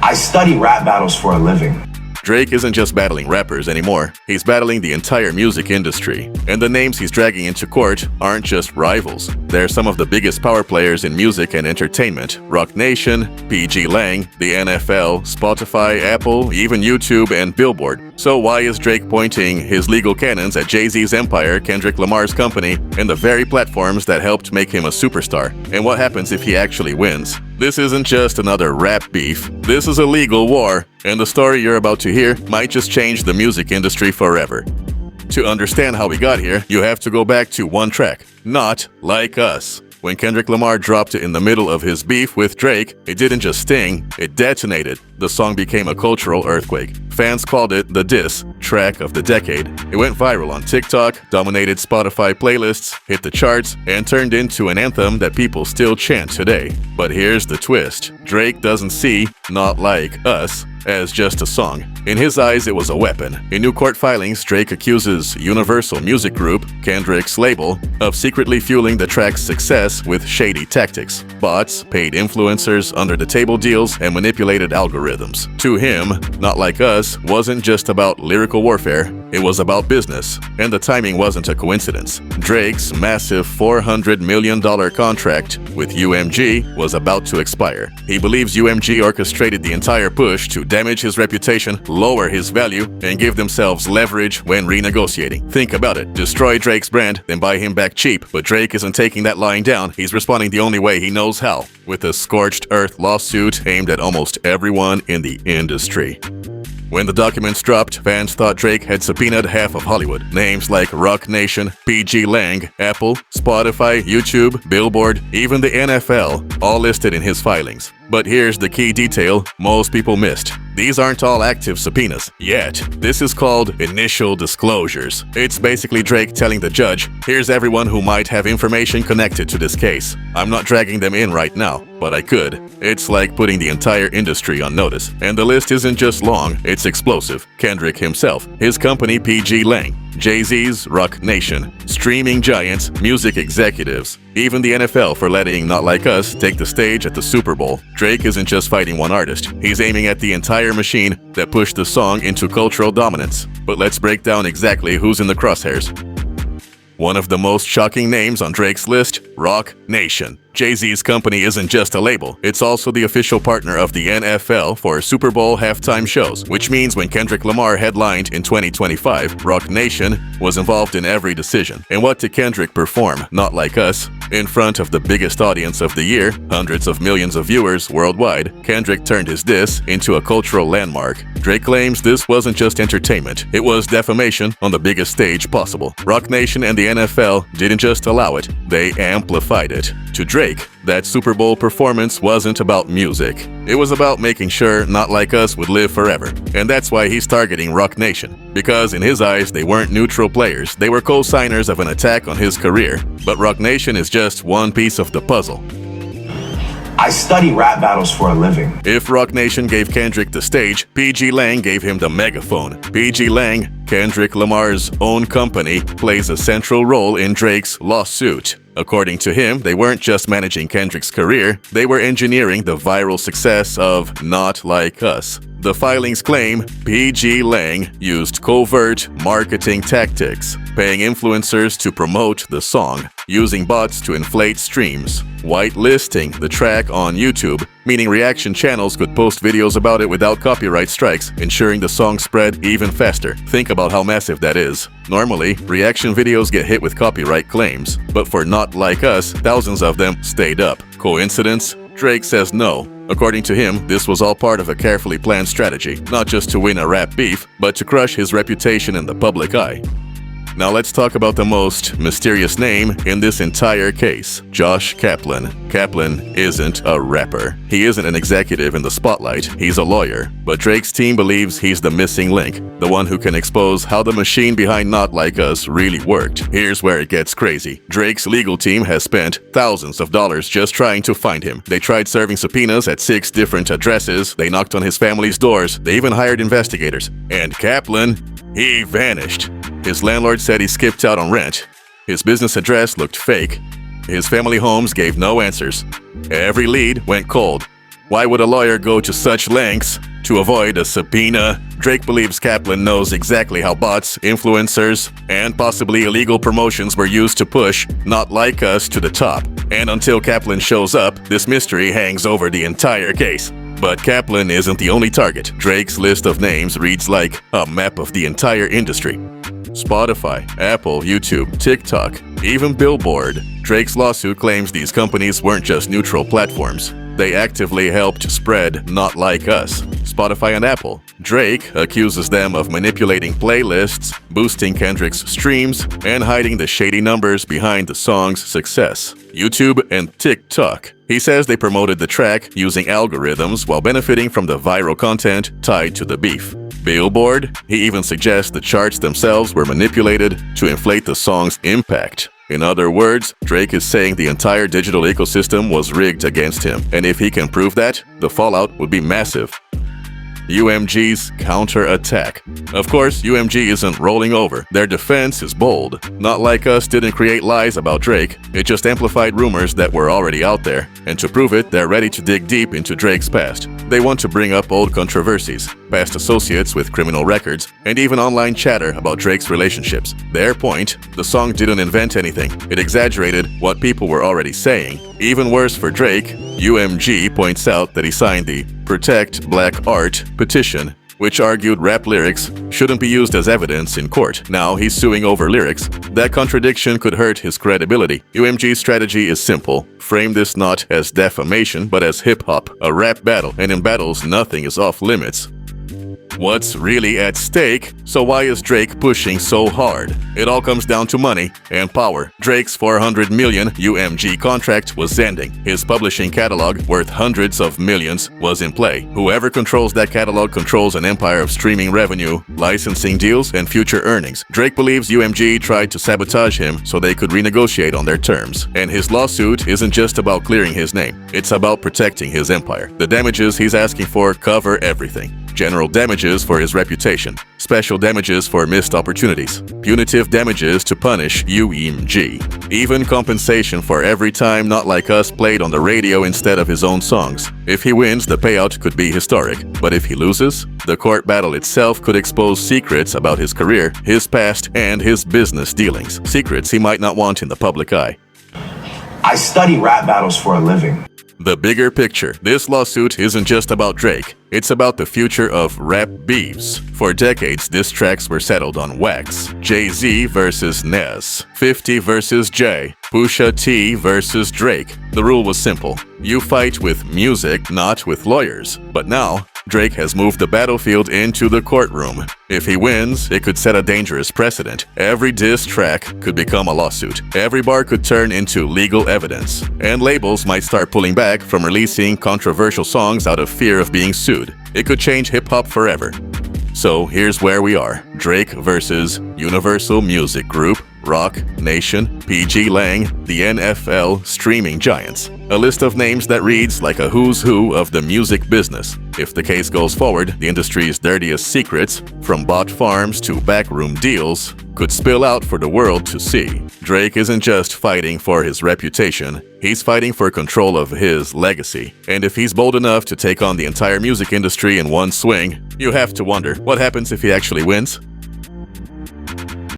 I study rap battles for a living. Drake isn't just battling rappers anymore, he's battling the entire music industry. And the names he's dragging into court aren't just rivals. They're some of the biggest power players in music and entertainment: Roc Nation, PG Lang, the NFL, Spotify, Apple, even YouTube and Billboard. So why is Drake pointing his legal cannons at Jay-Z's empire, Kendrick Lamar's company, and the very platforms that helped make him a superstar? And what happens if he actually wins? This isn't just another rap beef, this is a legal war, and the story you're about to hear might just change the music industry forever. To understand how we got here, you have to go back to one track, Not Like Us. When Kendrick Lamar dropped it in the middle of his beef with Drake, it didn't just sting, it detonated. The song became a cultural earthquake. Fans called it the diss track of the decade. It went viral on TikTok, dominated Spotify playlists, hit the charts, and turned into an anthem that people still chant today. But here's the twist. Drake doesn't see Not Like Us as just a song. In his eyes, it was a weapon. In new court filings, Drake accuses Universal Music Group, Kendrick's label, of secretly fueling the track's success with shady tactics: bots, paid influencers, under-the-table deals, and manipulated algorithms. To him, Not Like Us wasn't just about lyrical warfare, it was about business, and the timing wasn't a coincidence. Drake's massive $400 million contract with UMG was about to expire. He believes UMG orchestrated the entire push to damage his reputation, lower his value, and give themselves leverage when renegotiating. Think about it. Destroy Drake's brand, then buy him back cheap. But Drake isn't taking that lying down. He's responding the only way he knows how, with a scorched earth lawsuit aimed at almost everyone in the industry. When the documents dropped, fans thought Drake had subpoenaed half of Hollywood. Names like Roc Nation, PG Lang, Apple, Spotify, YouTube, Billboard, even the NFL, all listed in his filings. But here's the key detail most people missed. These aren't all active subpoenas yet. This is called initial disclosures. It's basically Drake telling the judge, here's everyone who might have information connected to this case. I'm not dragging them in right now, but I could. It's like putting the entire industry on notice. And the list isn't just long, it's explosive. Kendrick himself, his company PG Lang, Jay-Z's Roc Nation, streaming giants, music executives, even the NFL for letting Not Like Us take the stage at the Super Bowl. Drake isn't just fighting one artist, he's aiming at the entire machine that pushed the song into cultural dominance. But let's break down exactly who's in the crosshairs. One of the most shocking names on Drake's list, Roc Nation. Jay-Z's company isn't just a label, it's also the official partner of the NFL for Super Bowl halftime shows, which means when Kendrick Lamar headlined in 2025, Roc Nation was involved in every decision. And what did Kendrick perform? Not Like Us. In front of the biggest audience of the year, hundreds of millions of viewers worldwide, Kendrick turned his diss into a cultural landmark. Drake claims this wasn't just entertainment, it was defamation on the biggest stage possible. Roc Nation and the NFL didn't just allow it, they amplified it. To Drake, that Super Bowl performance wasn't about music. It was about making sure Not Like Us would live forever. And that's why he's targeting Roc Nation. Because in his eyes, they weren't neutral players, they were co-signers of an attack on his career. But Roc Nation is just one piece of the puzzle. I study rap battles for a living. If Roc Nation gave Kendrick the stage, PG Lang gave him the megaphone. PG Lang, Kendrick Lamar's own company, plays a central role in Drake's lawsuit. According to him, they weren't just managing Kendrick's career, they were engineering the viral success of Not Like Us. The filings claim PG Lang used covert marketing tactics, paying influencers to promote the song, using bots to inflate streams, whitelisting the track on YouTube, meaning reaction channels could post videos about it without copyright strikes, ensuring the song spread even faster. Think about how massive that is. Normally, reaction videos get hit with copyright claims, but for Not Like Us, thousands of them stayed up. Coincidence? Drake says no. According to him, this was all part of a carefully planned strategy, not just to win a rap beef, but to crush his reputation in the public eye. Now let's talk about the most mysterious name in this entire case, Josh Kaplan. Kaplan isn't a rapper. He isn't an executive in the spotlight, he's a lawyer. But Drake's team believes he's the missing link, the one who can expose how the machine behind Not Like Us really worked. Here's where it gets crazy. Drake's legal team has spent thousands of dollars just trying to find him. They tried serving subpoenas at 6 different addresses, they knocked on his family's doors, they even hired investigators. And Kaplan, he vanished. His landlord said he skipped out on rent. His business address looked fake. His family homes gave no answers. Every lead went cold. Why would a lawyer go to such lengths to avoid a subpoena? Drake believes Kaplan knows exactly how bots, influencers, and possibly illegal promotions were used to push Not Like Us to the top. And until Kaplan shows up, this mystery hangs over the entire case. But Kaplan isn't the only target. Drake's list of names reads like a map of the entire industry. Spotify, Apple, YouTube, TikTok, even Billboard. Drake's lawsuit claims these companies weren't just neutral platforms. They actively helped spread Not Like Us. Spotify and Apple. Drake accuses them of manipulating playlists, boosting Kendrick's streams, and hiding the shady numbers behind the song's success. YouTube and TikTok. He says they promoted the track using algorithms while benefiting from the viral content tied to the beef. Billboard. He even suggests the charts themselves were manipulated to inflate the song's impact. In other words, Drake is saying the entire digital ecosystem was rigged against him, and if he can prove that, the fallout would be massive. UMG's counterattack. Of course, UMG isn't rolling over. Their defense is bold. Not Like Us didn't create lies about Drake, it just amplified rumors that were already out there. And to prove it, they're ready to dig deep into Drake's past. They want to bring up old controversies, past associates with criminal records, and even online chatter about Drake's relationships. Their point, the song didn't invent anything. It exaggerated what people were already saying. Even worse for Drake, UMG points out that he signed the Protect Black Art petition, which argued rap lyrics shouldn't be used as evidence in court. Now he's suing over lyrics. That contradiction could hurt his credibility. UMG's strategy is simple. Frame this not as defamation, but as hip-hop, a rap battle, and in battles nothing is off limits. What's really at stake? So why is Drake pushing so hard? It all comes down to money and power. Drake's $400 million UMG contract was ending. His publishing catalog, worth hundreds of millions, was in play. Whoever controls that catalog controls an empire of streaming revenue, licensing deals, and future earnings. Drake believes UMG tried to sabotage him so they could renegotiate on their terms. And his lawsuit isn't just about clearing his name. It's about protecting his empire. The damages he's asking for cover everything. General damages for his reputation, special damages for missed opportunities, punitive damages to punish UMG, even compensation for every time Not Like Us played on the radio instead of his own songs. If he wins, the payout could be historic, but if he loses, the court battle itself could expose secrets about his career, his past, and his business dealings, secrets he might not want in the public eye. I study rap battles for a living. The bigger picture. This lawsuit isn't just about Drake. It's about the future of rap beefs. For decades, diss tracks were settled on wax. Jay-Z versus Nes, 50 versus Jay, Pusha T versus Drake. The rule was simple. You fight with music, not with lawyers. But now, Drake has moved the battlefield into the courtroom. If he wins, it could set a dangerous precedent. Every diss track could become a lawsuit. Every bar could turn into legal evidence. And labels might start pulling back from releasing controversial songs out of fear of being sued. It could change hip-hop forever. So here's where we are. Drake versus Universal Music Group, Rock Nation, PG Lang, the NFL streaming giants. A list of names that reads like a who's who of the music business. If the case goes forward, the industry's dirtiest secrets, from bot farms to backroom deals, could spill out for the world to see. Drake isn't just fighting for his reputation, he's fighting for control of his legacy. And if he's bold enough to take on the entire music industry in one swing, you have to wonder, what happens if he actually wins?